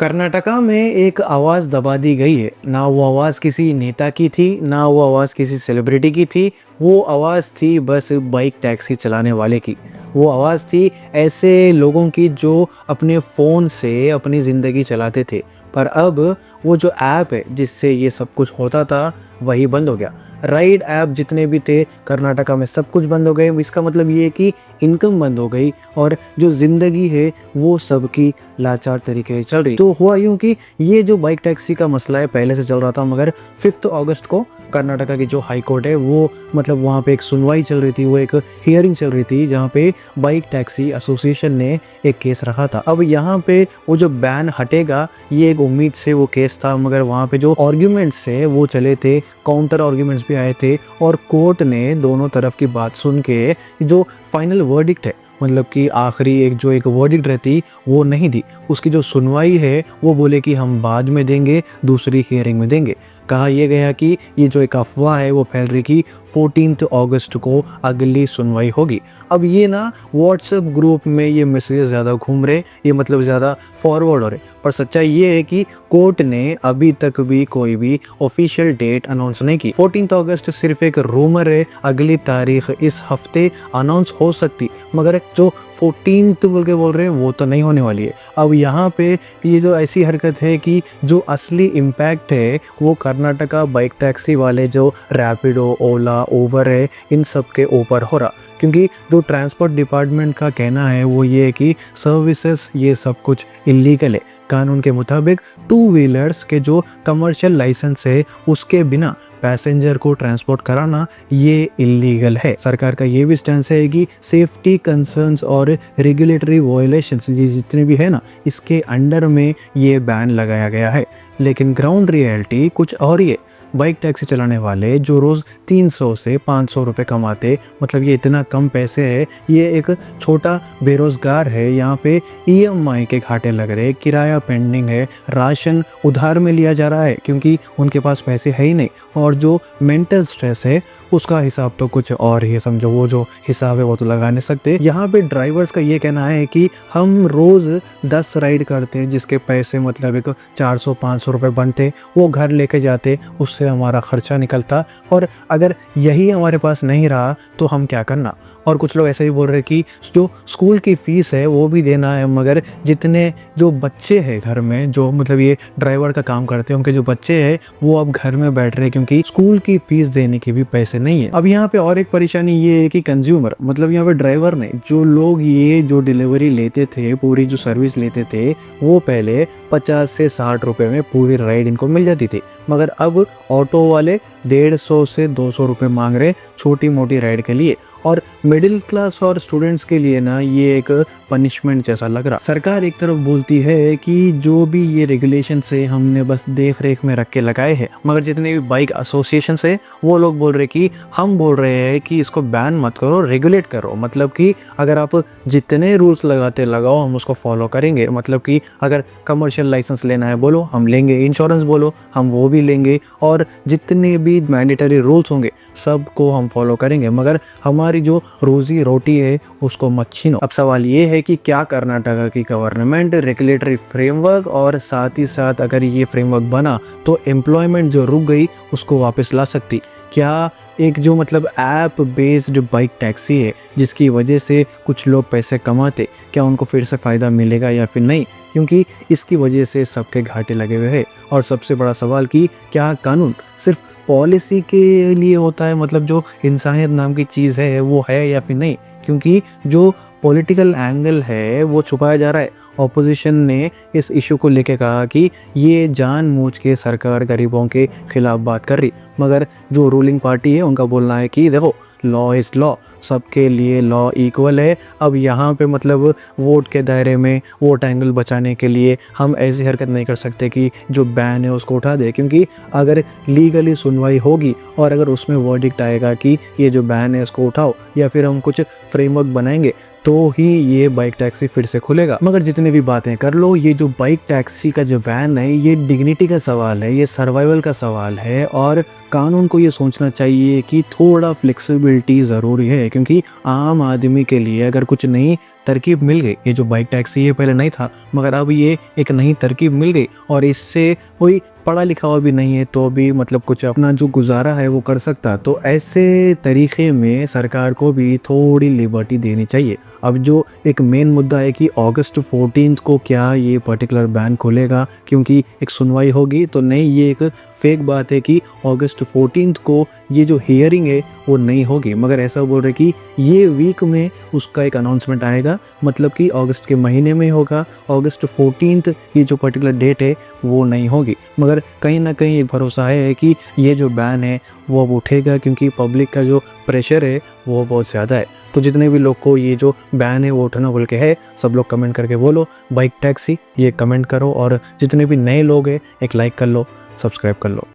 कर्नाटका में एक आवाज़ दबा दी गई है। ना वो आवाज़ किसी नेता की थी, ना वो आवाज़ किसी सेलिब्रिटी की थी। वो आवाज़ थी बस बाइक टैक्सी चलाने वाले की। वो आवाज़ थी ऐसे लोगों की जो अपने फ़ोन से अपनी ज़िंदगी चलाते थे। पर अब वो जो ऐप है जिससे ये सब कुछ होता था, वही बंद हो गया। राइड ऐप जितने भी थे कर्नाटका में सब कुछ बंद हो गए। इसका मतलब ये है कि इनकम बंद हो गई और जो ज़िंदगी है वो सबकी लाचार तरीके से चल रही। तो हुआ यूँ कि ये जो बाइक टैक्सी का मसला है पहले से चल रहा था, मगर 5 अगस्त को कर्नाटका की जो हाई कोर्ट है वो मतलब वहाँ पे एक सुनवाई चल रही थी, वो एक हियरिंग चल रही थी जहाँ पे बाइक टैक्सी एसोसिएशन ने एक केस रखा था। अब यहाँ पे वो जो बैन हटेगा ये एक उम्मीद से वो केस था, मगर वहाँ पे जो आर्ग्यूमेंट्स है वो चले थे, काउंटर आर्ग्यूमेंट्स भी आए थे और कोर्ट ने दोनों तरफ की बात सुन के जो फाइनल वर्डिक्ट है, मतलब कि आखिरी एक वर्डिक्ट रहती वो नहीं दी। उसकी जो सुनवाई है वो बोले कि हम बाद में देंगे, दूसरी हियरिंग में देंगे। कहा यह गया कि ये जो एक अफवाह है वो फैल रही कि 14 अगस्त को अगली सुनवाई होगी। अब ये ना व्हाट्सएप ग्रुप में ये मैसेज ज़्यादा घूम रहे, ये मतलब ज़्यादा फॉरवर्ड हो रहे, पर सच्चाई ये है कि कोर्ट ने अभी तक भी कोई भी ऑफिशियल डेट अनाउंस नहीं की। 14 अगस्त सिर्फ एक रूमर है, अगली तारीख इस हफ्ते अनाउंस हो सकती, मगर जो 14 बोल रहे हैं वो तो नहीं होने वाली है। अब यहाँ पे ये जो ऐसी हरकत है कि जो असली इम्पैक्ट है वो कर्नाटका बाइक टैक्सी वाले जो रैपिडो, ओला, उबर है इन सब के ऊपर हो रहा, क्योंकि जो ट्रांसपोर्ट डिपार्टमेंट का कहना है वो ये है कि सर्विसेज ये सब कुछ इलीगल है। कानून के मुताबिक टू व्हीलर्स के जो कमर्शियल लाइसेंस है उसके बिना पैसेंजर को ट्रांसपोर्ट कराना ये इलीगल है। सरकार का ये भी स्टैंड है कि सेफ्टी कंसर्न्स और रेगुलेटरी वायलेशंस जितने भी है ना, इसके अंडर में ये बैन लगाया गया है। लेकिन ग्राउंड रियलिटी कुछ और ही है। बाइक टैक्सी चलाने वाले जो रोज़ 300 से 500 रुपये कमाते, मतलब ये इतना कम पैसे है, ये एक छोटा बेरोज़गार है। यहाँ पे ईएमआई के घाटे लग रहे, किराया पेंडिंग है, राशन उधार में लिया जा रहा है क्योंकि उनके पास पैसे है ही नहीं, और जो मेंटल स्ट्रेस है उसका हिसाब तो कुछ और ही है। समझो वो जो हिसाब है वो तो लगा नहीं सकते। यहाँ पे ड्राइवर्स का ये कहना है कि हम रोज़ 10 राइड करते हैं जिसके पैसे मतलब एक 400-500 रुपये बनते, वो घर लेके जाते, उससे हमारा खर्चा निकलता, और अगर यही हमारे पास नहीं रहा तो हम क्या करना। और कुछ लोग ऐसे ही बोल रहे कि जो स्कूल की फ़ीस है वो भी देना है, मगर जितने जो बच्चे हैं घर में, जो मतलब ये ड्राइवर का काम करते हैं, उनके जो बच्चे हैं वो अब घर में बैठ रहे हैं क्योंकि स्कूल की फ़ीस देने के भी पैसे नहीं है। अब यहाँ पे और एक परेशानी ये है कि कंज्यूमर, मतलब यहाँ पे ड्राइवर ने, जो लोग ये जो डिलीवरी लेते थे, पूरी जो सर्विस लेते थे, वो पहले 50 से 60 रुपये में पूरी राइड इनको मिल जाती थी, मगर अब ऑटो वाले 150 से 200 रुपये मांग रहे छोटी मोटी राइड के लिए। और मिडिल क्लास और स्टूडेंट्स के लिए ना ये एक पनिशमेंट जैसा लग रहा। सरकार एक तरफ बोलती है कि जो भी ये रेगुलेशन से हमने बस देख रेख में रख के लगाए हैं, मगर जितने भी बाइक एसोसिएशन है वो लोग बोल रहे कि हम बोल रहे हैं कि इसको बैन मत करो, रेगुलेट करो। मतलब कि अगर आप जितने रूल्स लगाते लगाओ हम उसको फॉलो करेंगे। मतलब कि अगर कमर्शियल लाइसेंस लेना है बोलो हम लेंगे, इंश्योरेंस बोलो हम वो भी लेंगे, और जितने भी मैंडेटरी रूल्स होंगे सबको हम फॉलो करेंगे, मगर हमारी जो रोजी रोटी है उसको मत छीनो। अब सवाल ये है कि क्या कर्नाटका की गवर्नमेंट रेगुलेटरी फ्रेमवर्क, और साथ ही साथ अगर ये फ्रेमवर्क बना तो एम्प्लॉयमेंट जो रुक गई उसको वापस ला सकती। क्या एक जो मतलब ऐप बेस्ड बाइक टैक्सी है जिसकी वजह से कुछ लोग पैसे कमाते, क्या उनको फिर से फ़ायदा मिलेगा या फिर नहीं, क्योंकि इसकी वजह से सबके घाटे लगे हुए हैं। और सबसे बड़ा सवाल कि क्या कानून सिर्फ पॉलिसी के लिए होता है, मतलब जो इंसानियत नाम की चीज़ है वो है या फिर नहीं, क्योंकि जो पॉलिटिकल एंगल है वो छुपाया जा रहा है। ऑपोजिशन ने इस इशू को लेकर कहा कि ये जानबूझ के सरकार गरीबों के खिलाफ बात कर रही, मगर जो रूलिंग पार्टी है उनका बोलना है कि देखो लॉ इज़ लॉ, सबके लिए लॉ इक्वल है। अब यहाँ पे मतलब वोट के दायरे में वोट एंगल बचाने के लिए हम ऐसी हरकत नहीं कर सकते कि जो बैन है उसको उठा दे, क्योंकि अगर लीगली सुनवाई होगी और अगर उसमें वर्डिक्ट आएगा कि ये जो बैन है इसको उठाओ या फिर हम कुछ फ्रेमवर्क बनाएंगे, तो ही ये बाइक टैक्सी फिर से खुलेगा। मगर जितनी भी बातें कर लो, ये जो बाइक टैक्सी का जो बैन है, ये डिग्निटी का सवाल है, ये सर्वाइवल का सवाल है और कानून को ये सोचना चाहिए कि थोड़ा फ्लेक्सिबिलिटी ज़रूरी है, क्योंकि आम आदमी के लिए अगर कुछ नई तरकीब मिल गई, ये जो बाइक टैक्सी ये पहले नहीं था मगर अब ये एक नई तरकीब मिल गई और इससे कोई पढ़ा लिखा हुआ भी नहीं है तो भी मतलब कुछ अपना जो गुजारा है वो कर सकता। तो ऐसे तरीके में सरकार को भी थोड़ी लिबर्टी देनी चाहिए। अब जो एक मेन मुद्दा है कि अगस्त 14 को क्या ये पर्टिकुलर बैन खुलेगा, क्योंकि एक सुनवाई होगी, तो नहीं, ये एक फेक बात है कि अगस्त 14 को ये जो हियरिंग है वो नहीं होगी, मगर ऐसा बोल रहे कि ये वीक में उसका एक अनाउंसमेंट आएगा, मतलब कि अगस्त के महीने में होगा। अगस्त 14 ये जो पर्टिकुलर डेट है वो नहीं होगी, मगर कहीं ना कहीं एक भरोसा है कि ये जो बैन है वो अब उठेगा, क्योंकि पब्लिक का जो प्रेशर है वो बहुत ज़्यादा है। तो जितने भी लोग को ये जो बैन है वो उठाना बोल के है, सब लोग कमेंट करके बोलो बाइक टैक्सी, ये कमेंट करो, और जितने भी नए लोग हैं एक लाइक कर लो, सब्सक्राइब कर लो।